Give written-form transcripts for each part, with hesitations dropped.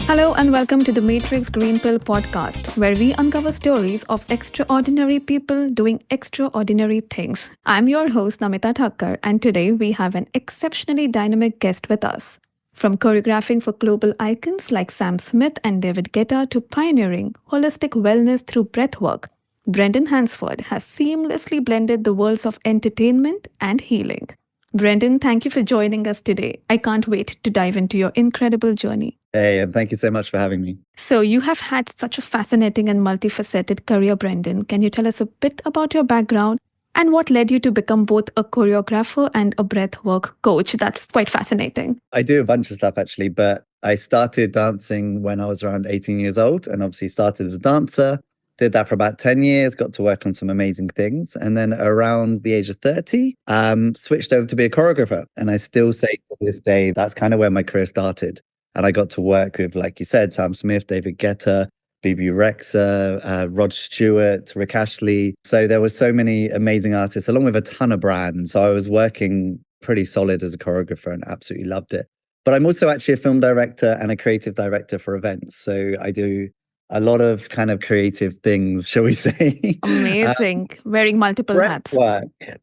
Hello and welcome to the Matrix Green Pill podcast, where we uncover stories of extraordinary people doing extraordinary things. I'm your host, Namita Thakkar, and today we have an exceptionally dynamic guest with us. From choreographing for global icons like Sam Smith and David Guetta to pioneering holistic wellness through breathwork, Brendon Hansford has seamlessly blended the worlds of entertainment and healing. Brendon, thank you for joining us today. I can't wait to dive into your incredible journey. Hey, and thank you so much for having me. So, you have had such a fascinating and multifaceted career, Brendon. Can you tell us a bit about your background and what led you to become both a choreographer and a breathwork coach? That's quite fascinating. I do a bunch of stuff actually, but I started dancing when I was around 18 years old and obviously started as a dancer. Did that for about 10 years, got to work on some amazing things. And then around the age of 30, switched over to be a choreographer. And I still say to this day, that's kind of where my career started. And I got to work with, like you said, Sam Smith, David Guetta, BB Rexa, Rod Stewart, Rick Ashley. So there were so many amazing artists, along with a ton of brands. So I was working pretty solid as a choreographer and absolutely loved it. But I'm also actually a film director and a creative director for events. So I do a lot of kind of creative things, shall we say. Amazing. Wearing multiple hats.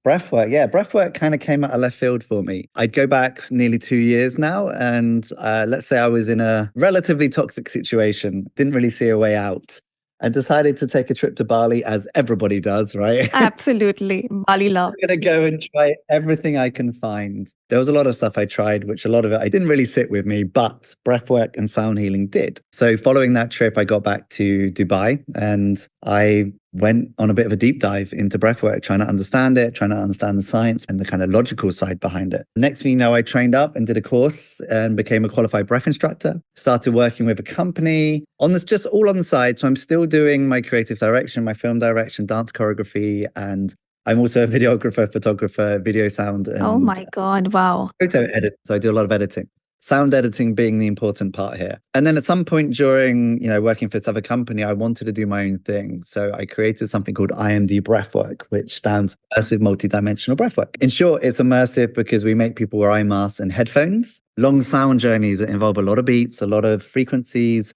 Breathwork kind of came out of left field for me. I'd go back nearly 2 years now, and let's say I was in a relatively toxic situation, didn't really see a way out, and decided to take a trip to Bali, as everybody does, right? Absolutely. Bali love. I'm going to go and try everything I can find. There was a lot of stuff I tried, which a lot of it I didn't really sit with me, but breathwork and sound healing did. So following that trip, I got back to Dubai and I went on a bit of a deep dive into breathwork, trying to understand it, trying to understand the science and the kind of logical side behind it. Next thing you know, I trained up and did a course and became a qualified breath instructor. Started working with a company on this, just all on the side. So I'm still doing my creative direction, my film direction, dance choreography, and I'm also a videographer, photographer, video sound, and Oh my God. Wow. photo edit. So I do a lot of editing. Sound editing being the important part here. And then at some point during, working for this other company, I wanted to do my own thing. So I created something called IMD Breathwork, which stands for immersive multidimensional breathwork. In short, it's immersive because we make people wear eye masks and headphones, long sound journeys that involve a lot of beats, a lot of frequencies,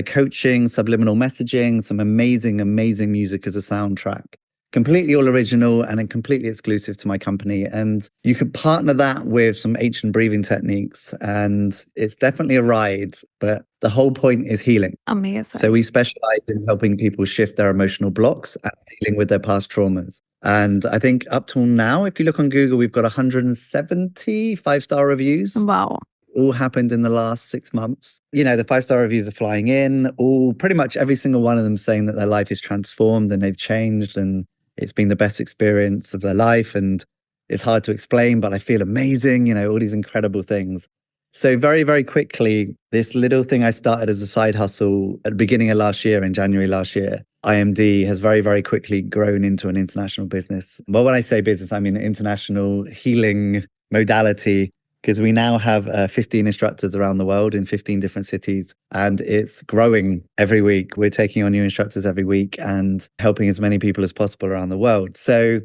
coaching, subliminal messaging, some amazing, amazing music as a soundtrack. Completely all original and then completely exclusive to my company. And you could partner that with some ancient breathing techniques. And it's definitely a ride, but the whole point is healing. Amazing. So we specialize in helping people shift their emotional blocks and dealing with their past traumas. And I think up till now, if you look on Google, we've got 170 5-star reviews. Wow. All happened in the last 6 months. The 5-star reviews are flying in, all pretty much every single one of them saying that their life is transformed and they've changed and it's been the best experience of their life. And it's hard to explain, but I feel amazing, all these incredible things. So very, very quickly, this little thing I started as a side hustle at the beginning of last year, in January last year, IMD has very, very quickly grown into an international business. Well, when I say business, I mean international healing modality, because we now have 15 instructors around the world in 15 different cities, and it's growing every week. We're taking on new instructors every week and helping as many people as possible around the world. So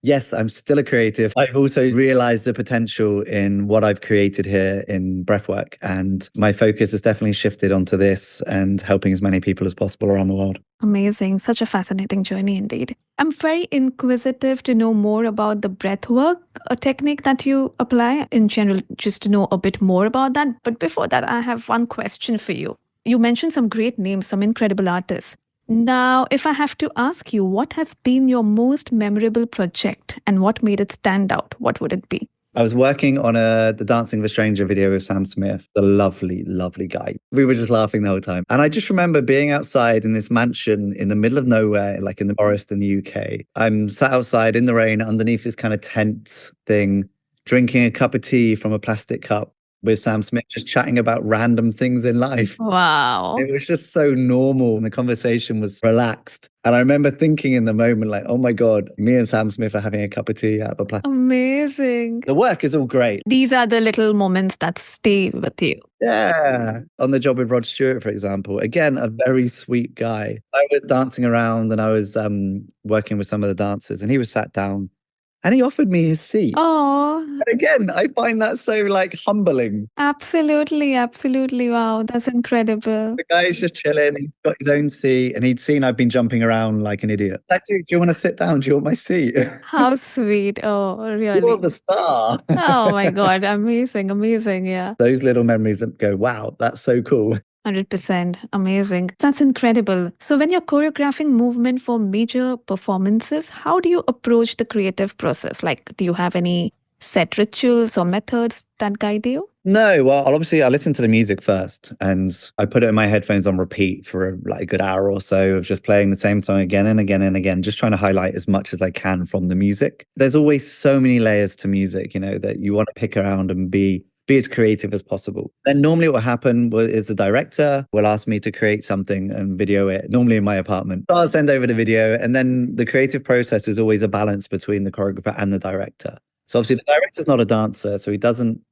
yes, I'm still a creative. I've also realized the potential in what I've created here in breathwork, and my focus has definitely shifted onto this and helping as many people as possible around the world. Amazing. Such a fascinating journey indeed. I'm very inquisitive to know more about the breathwork technique that you apply in general, just to know a bit more about that. But before that, I have one question for you. You mentioned some great names, some incredible artists. Now, if I have to ask you, what has been your most memorable project and what made it stand out? What would it be? I was working on the Dancing with a Stranger video with Sam Smith, the lovely, lovely guy. We were just laughing the whole time. And I just remember being outside in this mansion in the middle of nowhere, like in the forest in the UK. I'm sat outside in the rain underneath this kind of tent thing, drinking a cup of tea from a plastic cup with Sam Smith, just chatting about random things in life. Wow. It was just so normal and the conversation was relaxed. And I remember thinking in the moment, like, oh my God, me and Sam Smith are having a cup of tea out of a plastic. Amazing. The work is all great. These are the little moments that stay with you. Yeah. On the job with Rod Stewart, for example, again, a very sweet guy. I was dancing around and I was working with some of the dancers and he was sat down And he offered me his seat. Oh, And again, I find that so like humbling. absolutely, absolutely. Wow, that's incredible. The guy's just chilling. He's got his own seat, and he'd seen I've been jumping around like an idiot. Like, dude, do you want to sit down? Do you want my seat? How sweet. Oh, You're really? the star. Oh my God, amazing, amazing. Yeah. Those little memories that go, wow, that's so cool. 100% amazing. That's incredible. So, when you're choreographing movement for major performances, how do you approach the creative process? Like, do you have any set rituals or methods that guide you? No, well, obviously I listen to the music first and I put it in my headphones on repeat for like a good hour or so of just playing the same song again and again and again, just trying to highlight as much as I can from the music. There's always so many layers to music, that you want to pick around and be as creative as possible. Then normally what will happen is the director will ask me to create something and video it, normally in my apartment. So I'll send over the video, and then the creative process is always a balance between the choreographer and the director. So obviously the director's not a dancer, so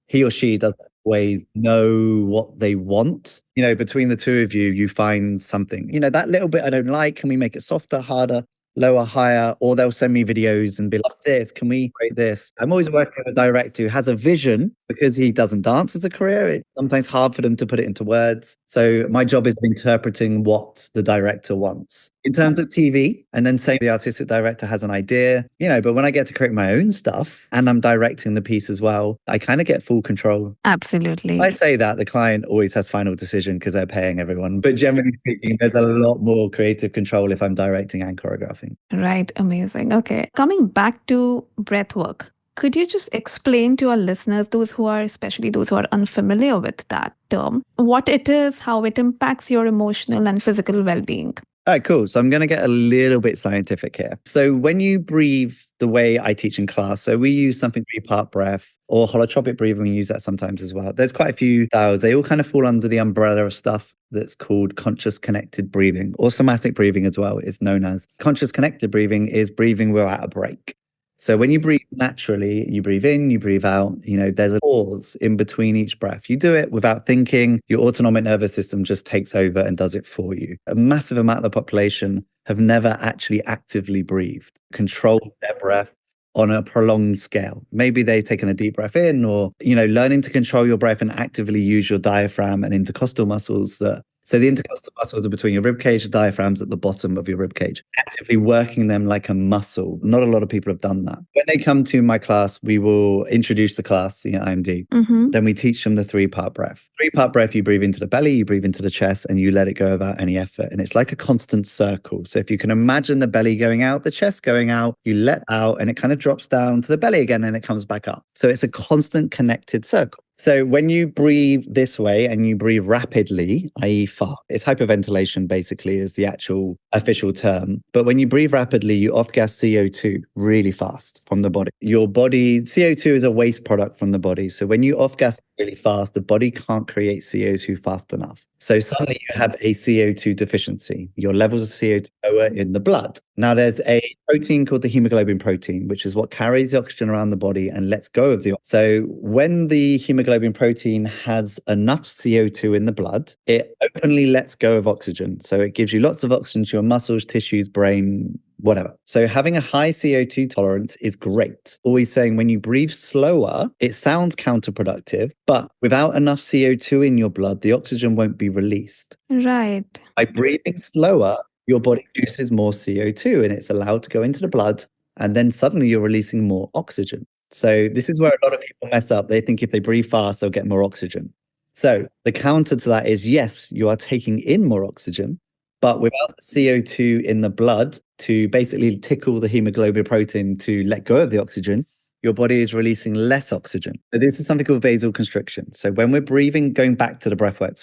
he or she doesn't always know what they want. Between the two of you, you find something, that little bit I don't like, can we make it softer, harder, lower, higher? Or they'll send me videos and be like, this, can we create this? I'm always working with a director who has a vision because he doesn't dance as a career. It's sometimes hard for them to put it into words. So my job is interpreting what the director wants. In terms of TV, and then say the artistic director has an idea, but when I get to create my own stuff and I'm directing the piece as well, I kind of get full control. Absolutely. I say that the client always has final decision because they're paying everyone. But generally speaking, there's a lot more creative control if I'm directing and choreographing. Right. Amazing. Okay. Coming back to breathwork, could you just explain to our listeners, especially those who are unfamiliar with that term, what it is, how it impacts your emotional and physical well-being? All right, cool. So I'm going to get a little bit scientific here. So when you breathe the way I teach in class, so we use something 3-part breath or holotropic breathing. We use that sometimes as well. There's quite a few styles. They all kind of fall under the umbrella of stuff that's called conscious connected breathing, or somatic breathing as well. It's known as conscious connected breathing is breathing without a break. So when you breathe naturally, you breathe in, you breathe out, there's a pause in between each breath. You do it without thinking. Your autonomic nervous system just takes over and does it for you. A massive amount of the population have never actually actively breathed, controlled their breath on a prolonged scale. Maybe they've taken a deep breath in, or, learning to control your breath and actively use your diaphragm and intercostal muscles so the intercostal muscles are between your ribcage, the diaphragm's at the bottom of your ribcage, actively working them like a muscle. Not a lot of people have done that. When they come to my class, we will introduce the class, IMD. Mm-hmm. Then we teach them the 3-part breath. 3-part breath, you breathe into the belly, you breathe into the chest, and you let it go without any effort. And it's like a constant circle. So if you can imagine the belly going out, the chest going out, you let out, and it kind of drops down to the belly again, and it comes back up. So it's a constant connected circle. So when you breathe this way and you breathe rapidly, i.e. fast, it's hyperventilation basically is the actual official term. But when you breathe rapidly, you off-gas CO2 really fast from the body. Your body, CO2 is a waste product from the body. So when you off-gas really fast, the body can't create CO2 fast enough. So suddenly you have a CO2 deficiency. Your levels of CO2 lower in the blood. Now there's a protein called the hemoglobin protein, which is what carries the oxygen around the body and lets go of the oxygen. So when the hemoglobin protein has enough CO2 in the blood, it openly lets go of oxygen. So it gives you lots of oxygen to your muscles, tissues, brain, whatever. So having a high CO2 tolerance is great. Always saying when you breathe slower, it sounds counterproductive, but without enough CO2 in your blood, the oxygen won't be released. Right. By breathing slower, your body produces more CO2 and it's allowed to go into the blood. And then suddenly you're releasing more oxygen. So this is where a lot of people mess up. They think if they breathe fast, they'll get more oxygen. So the counter to that is, yes, you are taking in more oxygen, but without CO2 in the blood to basically tickle the hemoglobin protein to let go of the oxygen, your body is releasing less oxygen. So this is something called vasoconstriction. So when we're breathing, going back to the breath work,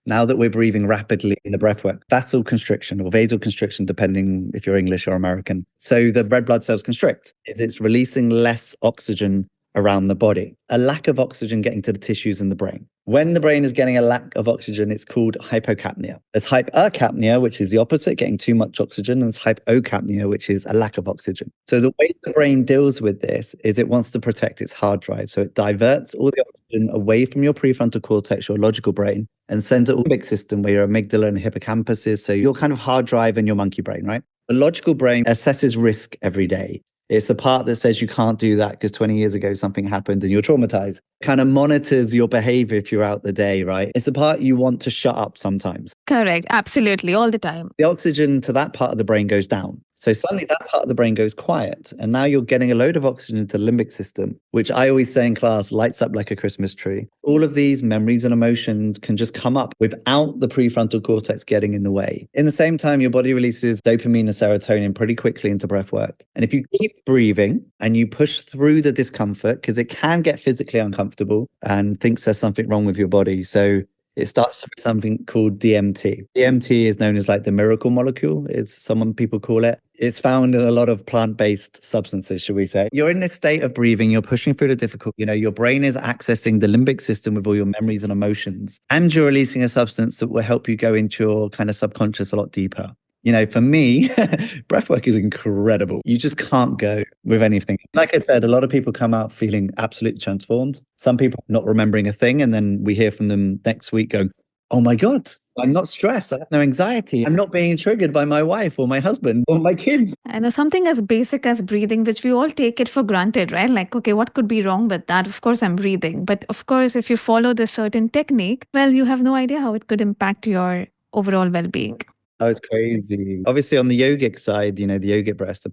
now that we're breathing rapidly in the breath work, vasoconstriction or vasoconstriction, depending if you're English or American. So the red blood cells constrict. It's releasing less oxygen around the body, a lack of oxygen getting to the tissues in the brain. When the brain is getting a lack of oxygen, it's called hypocapnia. There's hypercapnia, which is the opposite, getting too much oxygen, and there's hypocapnia, which is a lack of oxygen. So the way the brain deals with this is it wants to protect its hard drive. So it diverts all the oxygen away from your prefrontal cortex, your logical brain, and sends it all to the big system where your amygdala and hippocampus is. So your kind of hard drive and your monkey brain, right? The logical brain assesses risk every day. It's the part that says you can't do that because 20 years ago something happened and you're traumatized. Kind of monitors your behavior throughout the day, right? It's the part you want to shut up sometimes. Correct. Absolutely. All the time. The oxygen to that part of the brain goes down. So suddenly that part of the brain goes quiet. And now you're getting a load of oxygen to the limbic system, which I always say in class lights up like a Christmas tree. All of these memories and emotions can just come up without the prefrontal cortex getting in the way. In the same time, your body releases dopamine and serotonin pretty quickly into breath work. And if you keep breathing and you push through the discomfort, because it can get physically uncomfortable and thinks there's something wrong with your body. So it starts to be something called DMT. DMT is known as like the miracle molecule, it's some people call it. It's found in a lot of plant-based substances, should we say. You're in this state of breathing, you're pushing through the difficult, your brain is accessing the limbic system with all your memories and emotions, and you're releasing a substance that will help you go into your kind of subconscious a lot deeper. For me, breathwork is incredible. You just can't go with anything. Like I said, a lot of people come out feeling absolutely transformed. Some people not remembering a thing. And then we hear from them next week going, oh my God, I'm not stressed. I have no anxiety. I'm not being triggered by my wife or my husband or my kids. And something as basic as breathing, which we all take it for granted, right? Like, okay, what could be wrong with that? Of course, I'm breathing. But of course, if you follow this certain technique, well, you have no idea how it could impact your overall well-being. Oh, it's crazy. Obviously, on the yogic side, the yogic breaths,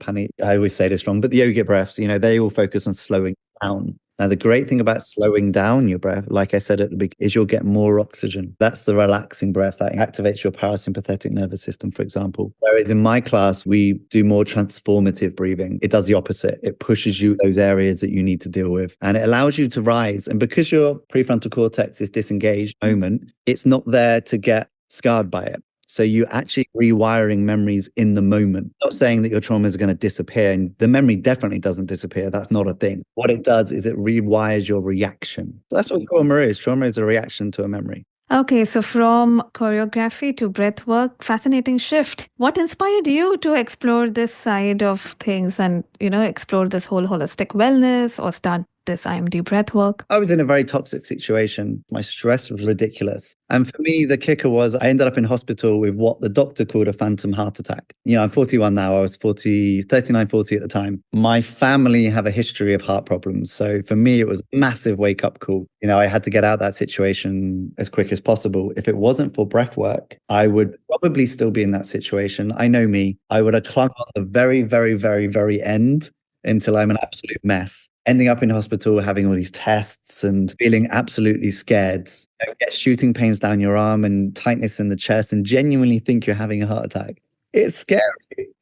I always say this wrong, but the yogic breaths, they all focus on slowing down. Now, the great thing about slowing down your breath, like I said at the beginning, is you'll get more oxygen. That's the relaxing breath that activates your parasympathetic nervous system, for example. Whereas in my class, we do more transformative breathing. It does the opposite. It pushes you those areas that you need to deal with, and it allows you to rise. And because your prefrontal cortex is disengaged at the moment, it's not there to get scarred by it. So you're actually rewiring memories in the moment. Not saying that your trauma is going to disappear, and the memory definitely doesn't disappear. That's not a thing. What it does is it rewires your reaction. So that's what trauma is. Trauma is a reaction to a memory. Okay, so from choreography to breathwork, fascinating shift. What inspired you to explore this side of things and, explore this whole holistic wellness or start this IMD Breathwork? I was in a very toxic situation. My stress was ridiculous. And for me, the kicker was I ended up in hospital with what the doctor called a phantom heart attack. I'm 41 now. I was 39, 40 at the time. My family have a history of heart problems. So for me, it was a massive wake-up call. I had to get out of that situation as quick as possible. If it wasn't for breath work, I would probably still be in that situation. I know me. I would have clung on the very, very, very, very end until I'm an absolute mess. Ending up in hospital, having all these tests and feeling absolutely scared. You get shooting pains down your arm and tightness in the chest and genuinely think you're having a heart attack. It's scary.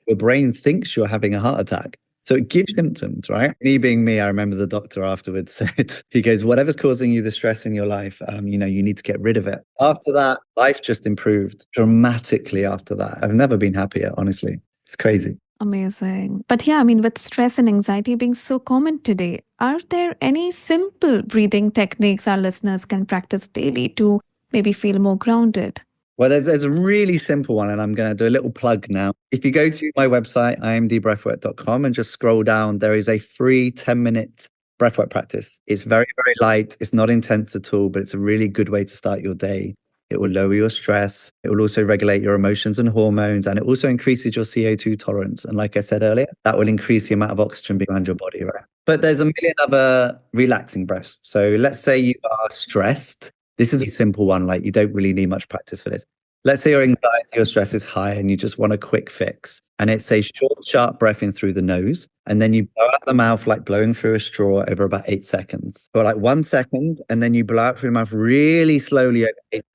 Your brain thinks you're having a heart attack. So it gives symptoms, right? Me being me, I remember the doctor afterwards said, he goes, whatever's causing you the stress in your life, you need to get rid of it. After that, life just improved dramatically after that. I've never been happier, honestly. It's crazy. Amazing. But yeah, with stress and anxiety being so common today, are there any simple breathing techniques our listeners can practice daily to maybe feel more grounded? Well, there's a really simple one, and I'm going to do a little plug now. If you go to my website, imdbreathwork.com, and just scroll down, there is a free 10-minute breathwork practice. It's very, very light. It's not intense at all, but it's a really good way to start your day. It will lower your stress. It will also regulate your emotions and hormones, and it also increases your CO2 tolerance. And like I said earlier, that will increase the amount of oxygen being around your body, right? But there's a million other relaxing breaths. So let's say you are stressed. This is a simple one, like you don't really need much practice for this. Let's say your anxiety or stress is high and you just want a quick fix. And it's a short, sharp breath in through the nose. And then you blow out the mouth like blowing through a straw over about 8 seconds. For like 1 second, and then you blow out through your mouth really slowly.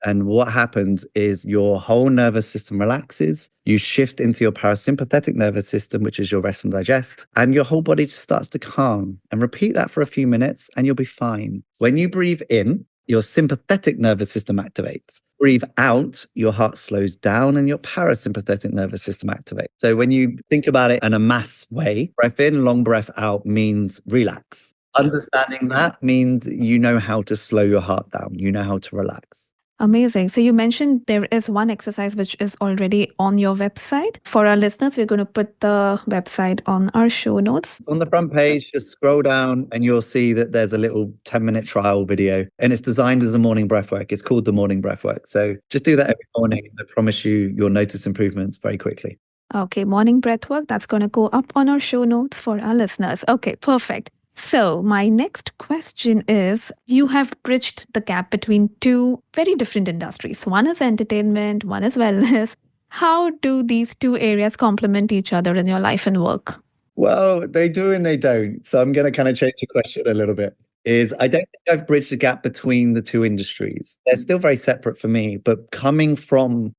And what happens is your whole nervous system relaxes. You shift into your parasympathetic nervous system, which is your rest and digest. And your whole body just starts to calm. And repeat that for a few minutes and you'll be fine. When you breathe in, your sympathetic nervous system activates. Breathe out, your heart slows down and your parasympathetic nervous system activates. So when you think about it in a mass way, breath in, long breath out means relax. Understanding that means you know how to slow your heart down. You know how to relax. Amazing. So you mentioned there is one exercise which is already on your website. For our listeners, we're going to put the website on our show notes. It's on the front page, just scroll down and you'll see that there's a little 10-minute trial video and it's designed as a morning breathwork. It's called the morning breathwork. So just do that every morning. I promise you'll notice improvements very quickly. Okay, morning breathwork. That's going to go up on our show notes for our listeners. Okay, perfect. So, my next question is you have bridged the gap between two very different industries. One is entertainment, one is wellness. How do these two areas complement each other in your life and work? Well, they do and they don't. So I'm going to kind of change the question a little bit. I don't think I've bridged the gap between the two industries. They're still very separate for me, but coming from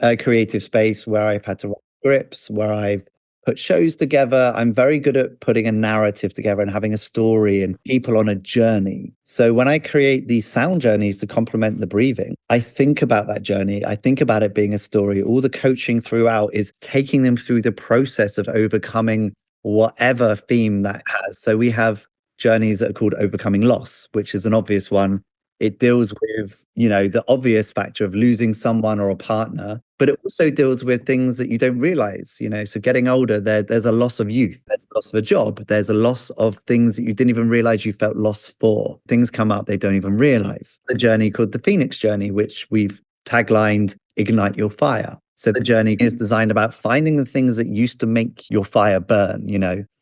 a creative space where I've had to write scripts, where I've put shows together. I'm very good at putting a narrative together and having a story and people on a journey. So when I create these sound journeys to complement the breathing, I think about that journey. I think about it being a story. All the coaching throughout is taking them through the process of overcoming whatever theme that has. So we have journeys that are called overcoming loss, which is an obvious one. It deals with, the obvious factor of losing someone or a partner, but it also deals with things that you don't realize, so getting older, there's a loss of youth, there's a loss of a job, there's a loss of things that you didn't even realize you felt lost for. Things come up they don't even realize. The journey called the Phoenix Journey, which we've taglined Ignite Your Fire. So the journey is designed about finding the things that used to make your fire burn,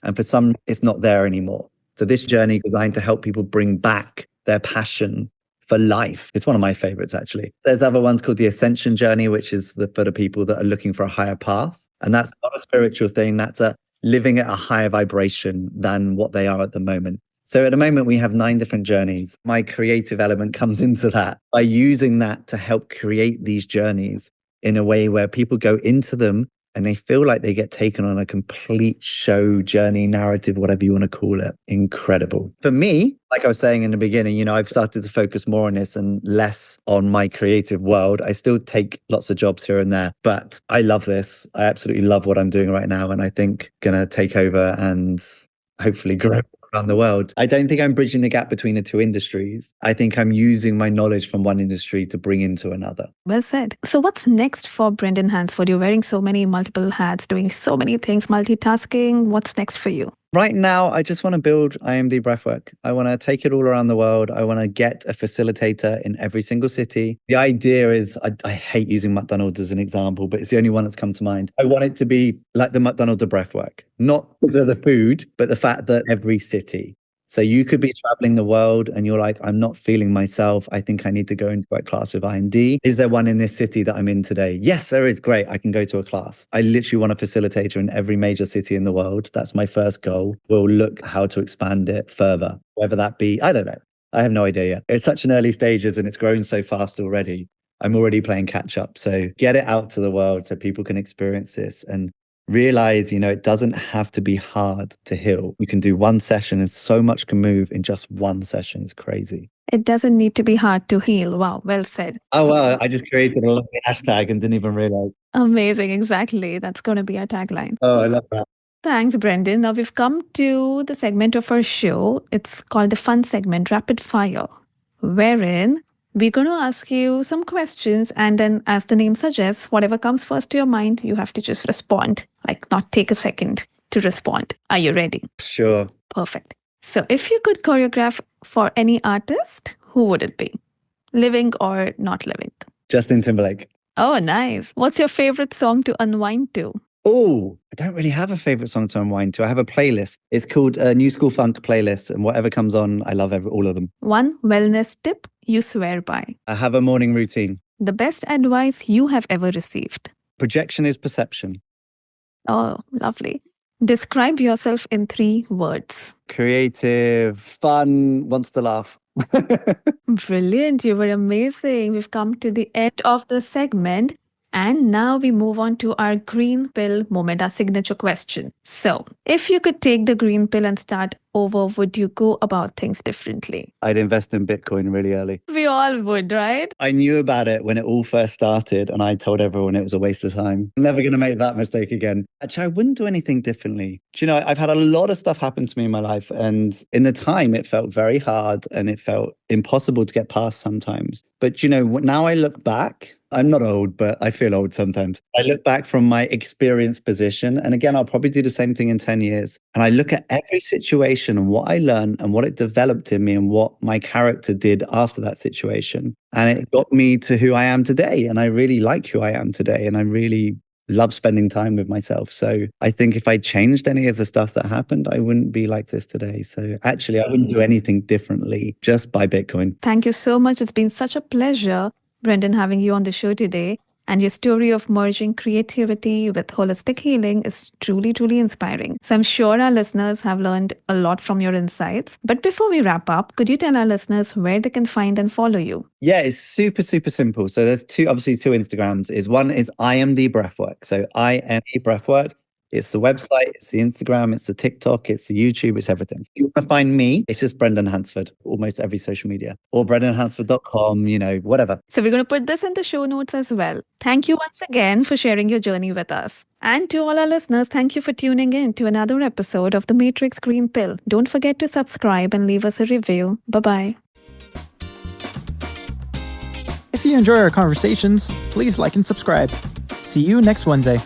and for some, it's not there anymore. So this journey is designed to help people bring back their passion for life. It's one of my favorites, actually. There's other ones called the Ascension Journey, which is for the people that are looking for a higher path. And that's not a spiritual thing. That's a living at a higher vibration than what they are at the moment. So at the moment, we have 9 different journeys. My creative element comes into that by using that to help create these journeys in a way where people go into them and they feel like they get taken on a complete show, journey, narrative, whatever you want to call it. Incredible. For me, like I was saying in the beginning, I've started to focus more on this and less on my creative world. I still take lots of jobs here and there, but I love this. I absolutely love what I'm doing right now. And I think going to take over and hopefully grow around the world. I don't think I'm bridging the gap between the two industries. I think I'm using my knowledge from one industry to bring into another. Well said. So, what's next for Brendon Hansford? You're wearing so many multiple hats, doing so many things, multitasking. What's next for you? Right now, I just want to build IMD Breathwork. I want to take it all around the world. I want to get a facilitator in every single city. The idea is, I hate using McDonald's as an example, but it's the only one that's come to mind. I want it to be like the McDonald's of Breathwork, not because of the food, but the fact that every city. So you could be traveling the world and you're like, I'm not feeling myself. I think I need to go into a class with IMD. Is there one in this city that I'm in today? Yes, there is. Great. I can go to a class. I literally want a facilitator in every major city in the world. That's my first goal. We'll look how to expand it further, whether that be, I don't know. I have no idea yet. It's such an early stages and it's grown so fast already. I'm already playing catch up. So get it out to the world so people can experience this and realize, it doesn't have to be hard to heal. You can do one session and so much can move in just one session. It's crazy. It doesn't need to be hard to heal. Wow, well said. Oh, wow. I just created a lovely hashtag and didn't even realize. Amazing. Exactly. That's going to be our tagline. Oh, I love that. Thanks, Brendon. Now we've come to the segment of our show. It's called the fun segment, Rapid Fire, wherein we're going to ask you some questions, and then, as the name suggests, whatever comes first to your mind, you have to just respond, like not take a second to respond. Are you ready? Sure. Perfect. So, if you could choreograph for any artist, who would it be? Living or not living? Justin Timberlake. Oh, nice. What's your favorite song to unwind to? Oh, I don't really have a favorite song to unwind to. I have a playlist. It's called New School Funk Playlist, and whatever comes on, I love all of them. One wellness tip you swear by. I have a morning routine. The best advice you have ever received. Projection is perception. Oh, lovely. Describe yourself in 3 words. Creative, fun, wants to laugh. Brilliant. You were amazing. We've come to the end of the segment. And now we move on to our green pill moment, our signature question. So, if you could take the green pill and start over, would you go about things differently? I'd invest in Bitcoin really early. We all would, right? I knew about it when it all first started, and I told everyone it was a waste of time. I'm never going to make that mistake again. Actually, I wouldn't do anything differently. Do you know, I've had a lot of stuff happen to me in my life, and in the time, it felt very hard and it felt impossible to get past sometimes. But, now I look back, I'm not old, but I feel old sometimes. I look back from my experienced position, and again, I'll probably do the same thing in 10 years. And I look at every situation and what I learned and what it developed in me and what my character did after that situation. And it got me to who I am today. And I really like who I am today. And I'm really love spending time with myself. So I think if I changed any of the stuff that happened, I wouldn't be like this today. So actually, I wouldn't do anything differently just by Bitcoin. Thank you so much. It's been such a pleasure, Brendon, having you on the show today. And your story of merging creativity with holistic healing is truly, truly inspiring. So I'm sure our listeners have learned a lot from your insights. But before we wrap up, could you tell our listeners where they can find and follow you? Yeah, it's super, super simple. So there's obviously two Instagrams. One is IMD Breathwork. So IMD Breathwork. It's the website, it's the Instagram, it's the TikTok, it's the YouTube, it's everything. If you want to find me, it's just Brendon Hansford, almost every social media, or brendonhansford.com, whatever. So we're going to put this in the show notes as well. Thank you once again for sharing your journey with us. And to all our listeners, thank you for tuning in to another episode of The Matrix Green Pill. Don't forget to subscribe and leave us a review. Bye-bye. If you enjoy our conversations, please like and subscribe. See you next Wednesday.